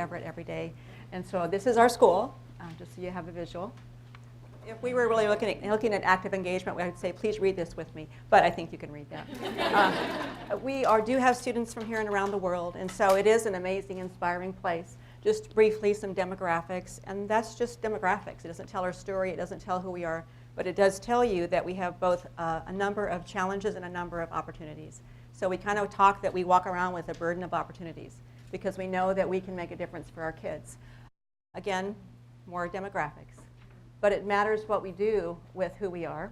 Everett every day. And so this is our school, just so you have a visual. If we were really looking at active engagement, I would say, please read this with me. But I think you can read that. We do have students from here and around the world. And so it is an amazing, inspiring place. Just briefly, some demographics. And that's just demographics. It doesn't tell our story. It doesn't tell who we are. But it does tell you that we have both a number of challenges and a number of opportunities. So we kind of talk that we walk around with a burden of opportunities because we know that we can make a difference for our kids. Again, more demographics. But it matters what we do with who we are.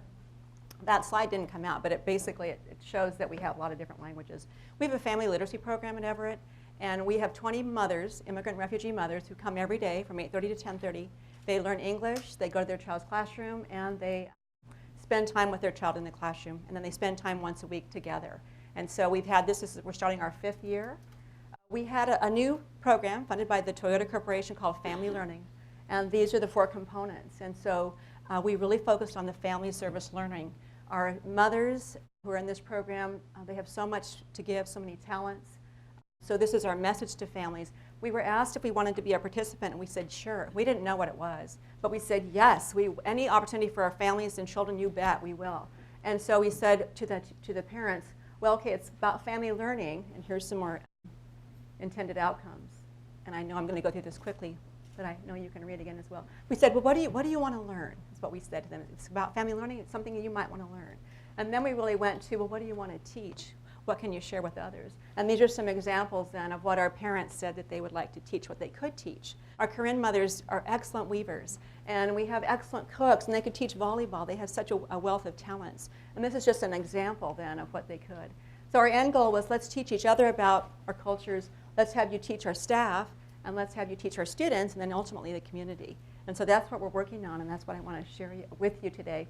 That slide didn't come out, but it shows that we have a lot of different languages. We have a family literacy program at Everett, and we have 20 mothers, immigrant refugee mothers, who come every day from 8:30 to 10:30. They learn English, they go to their child's classroom, and they spend time with their child in the classroom, and then they spend time once a week together. And so we're starting our 5th year. We had a new program funded by the Toyota Corporation called Family Learning. And these are the 4 components. And so we really focused on the family service learning. Our mothers who are in this program, they have so much to give, so many talents. So this is our message to families. We were asked if we wanted to be a participant, and we said sure. We didn't know what it was. But we said yes, any opportunity for our families and children, you bet, we will. And so we said to the parents, well, okay, it's about family learning, and here's some more intended outcomes. And I know I'm going to go through this quickly, but I know you can read again as well. We said, well, what do you want to learn? That's what we said to them. It's about family learning. It's something you might want to learn. And then we really went to, well, what do you want to teach? What can you share with others? And these are some examples then of what our parents said that they would like to teach, what they could teach. Our Korean mothers are excellent weavers, and we have excellent cooks, and they could teach volleyball. They have such a wealth of talents. And this is just an example then of what they could. So our end goal was, let's teach each other about our cultures. Let's have you teach our staff, and let's have you teach our students, and then ultimately the community. And so that's what we're working on, and that's what I want to share with you today.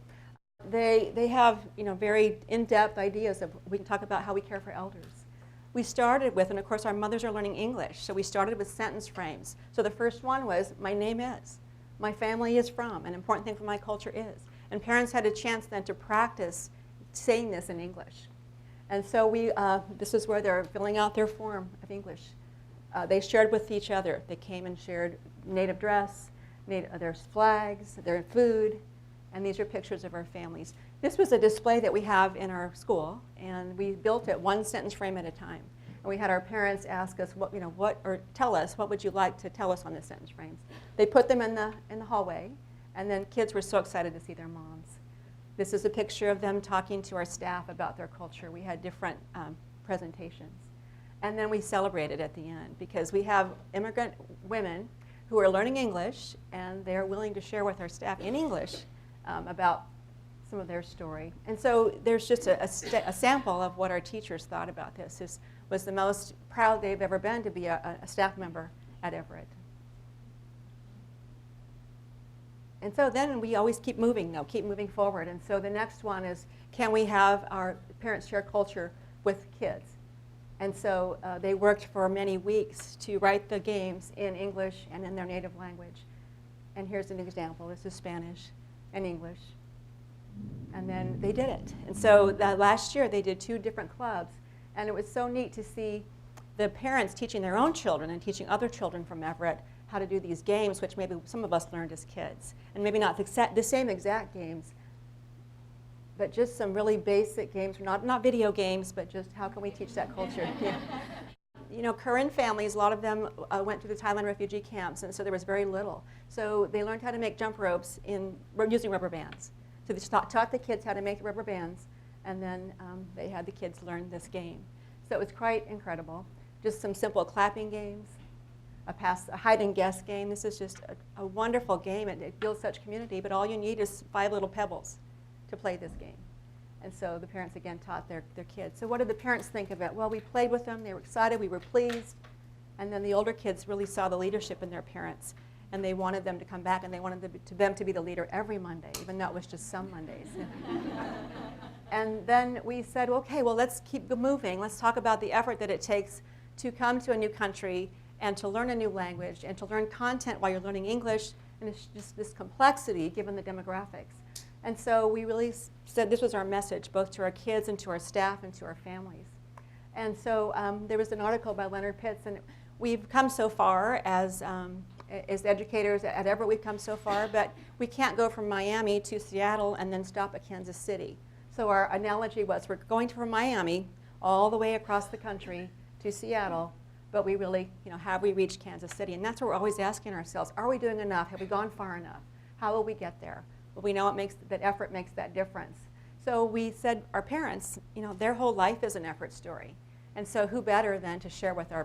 They have very in-depth ideas of, we can talk about how we care for elders. We started with, and of course our mothers are learning English, so we started with sentence frames. So the first one was, my name is, my family is from, an important thing for my culture is. And parents had a chance then to practice saying this in English. And so this is where they're filling out their form of English. They shared with each other. They came and shared native dress, their flags, their food, and these are pictures of our families. This was a display that we have in our school, and we built it 1 sentence frame at a time. And we had our parents ask us, or tell us, what would you like to tell us on the sentence frames? They put them in the hallway, and then kids were so excited to see their moms. This is a picture of them talking to our staff about their culture. We had different presentations. And then we celebrated at the end, because we have immigrant women who are learning English, and they're willing to share with our staff in English about some of their story. And so there's just a sample of what our teachers thought about this. This was the most proud they've ever been to be a staff member at Everett. And so then we always keep moving forward. And so the next one is, can we have our parents share culture with kids? And so they worked for many weeks to write the games in English and in their native language. And here's an example. This is Spanish and English. And then they did it. And so last year they did 2 different clubs. And it was so neat to see the parents teaching their own children and teaching other children from Everett how to do these games, which maybe some of us learned as kids. And maybe not the same exact games, but just some really basic games, not video games, but just how can we teach that culture. Yeah. Korean families, a lot of them went to the Thailand refugee camps, and so there was very little. So they learned how to make jump ropes using rubber bands. So they taught the kids how to make rubber bands, and then they had the kids learn this game. So it was quite incredible. Just some simple clapping games, a hide and guess game. This is just a wonderful game. It builds such community, but all you need is 5 little pebbles to play this game. And so the parents, again, taught their kids. So what did the parents think of it? Well, we played with them. They were excited. We were pleased. And then the older kids really saw the leadership in their parents. And they wanted them to come back, and they wanted them to be the leader every Monday, even though it was just some Mondays. And then we said, okay, well, let's keep moving. Let's talk about the effort that it takes to come to a new country and to learn a new language and to learn content while you're learning English. And it's just this complexity given the demographics. And so we really said this was our message, both to our kids and to our staff and to our families. And so there was an article by Leonard Pitts, and we've come so far as educators at Everett. We've come so far, but we can't go from Miami to Seattle and then stop at Kansas City. So our analogy was we're going from Miami all the way across the country to Seattle, but we really, have we reached Kansas City? And that's what we're always asking ourselves. Are we doing enough? Have we gone far enough? How will we get there? Well, we know that effort makes that difference. So we said our parents, their whole life is an effort story. And so who better than to share with our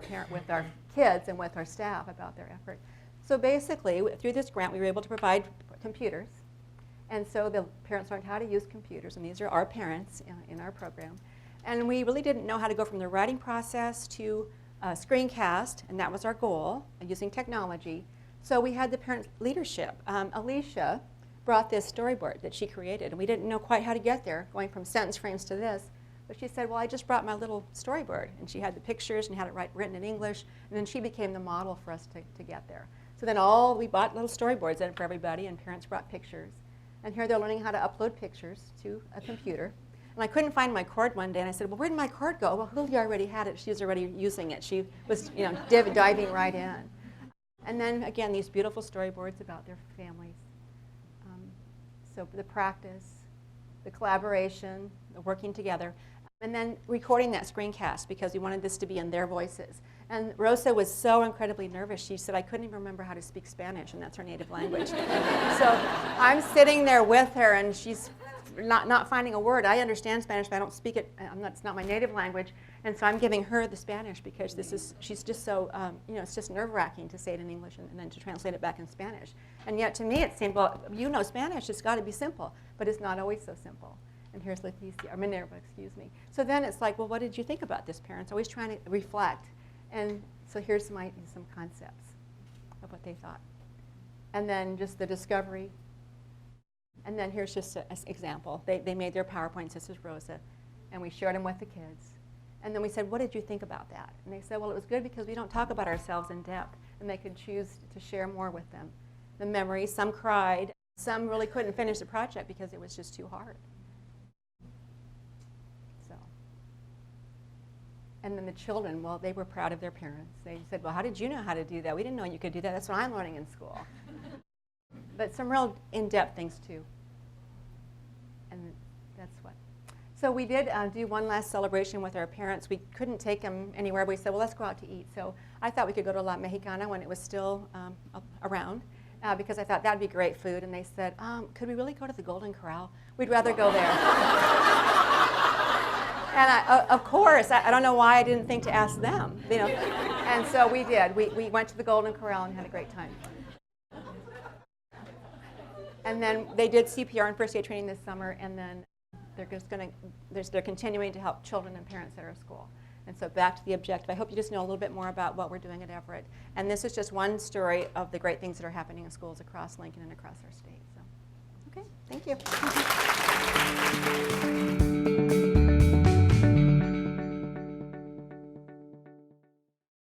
kids and with our staff about their effort? So basically, through this grant, we were able to provide computers. And so the parents learned how to use computers, and these are our parents in our program. And we really didn't know how to go from the writing process to screencast, and that was our goal, using technology. So we had the parent leadership. Alicia brought this storyboard that she created, and we didn't know quite how to get there, going from sentence frames to this. But she said, well, I just brought my little storyboard. And she had the pictures and had it written in English, and then she became the model for us to get there. So then we bought little storyboards in for everybody, and parents brought pictures. And here they're learning how to upload pictures to a computer. And I couldn't find my cord one day, and I said, well, where did my cord go? Well, Julia already had it. She was already using it. She was diving right in. And then, again, these beautiful storyboards about their families. So the practice, the collaboration, the working together, and then recording that screencast because we wanted this to be in their voices. And Rosa was so incredibly nervous. She said, I couldn't even remember how to speak Spanish, and that's her native language. So I'm sitting there with her, and she's not finding a word. I understand Spanish, but I don't speak it. It's not my native language. And so I'm giving her the Spanish because she's just so, it's just nerve-wracking to say it in English and then to translate it back in Spanish. And yet to me it seemed, well, Spanish, it's got to be simple. But it's not always so simple. And here's Minerva, excuse me. So then it's like, well, what did you think about this, parents? Always trying to reflect. And so here's some concepts of what they thought. And then just the discovery. And then here's just an example. They made their PowerPoints. This is Rosa. And we shared them with the kids. And then we said, what did you think about that? And they said, well, it was good because we don't talk about ourselves in depth. And they could choose to share more with them. The memories, some cried. Some really couldn't finish the project because it was just too hard. So. And then the children, well, they were proud of their parents. They said, well, how did you know how to do that? We didn't know you could do that. That's what I'm learning in school. But some real in-depth things, too. And that's what. So we did do one last celebration with our parents. We couldn't take them anywhere. We said, well, let's go out to eat. So I thought we could go to La Mexicana when it was still around because I thought that would be great food. And they said, could we really go to the Golden Corral? We'd rather go there. And of course, I don't know why I didn't think to ask them. And so we did. We went to the Golden Corral and had a great time. And then they did CPR and first aid training this summer, and then they're continuing to help children and parents at our school. And so back to the objective. I hope you just know a little bit more about what we're doing at Everett. And this is just one story of the great things that are happening in schools across Lincoln and across our state. So, okay, thank you.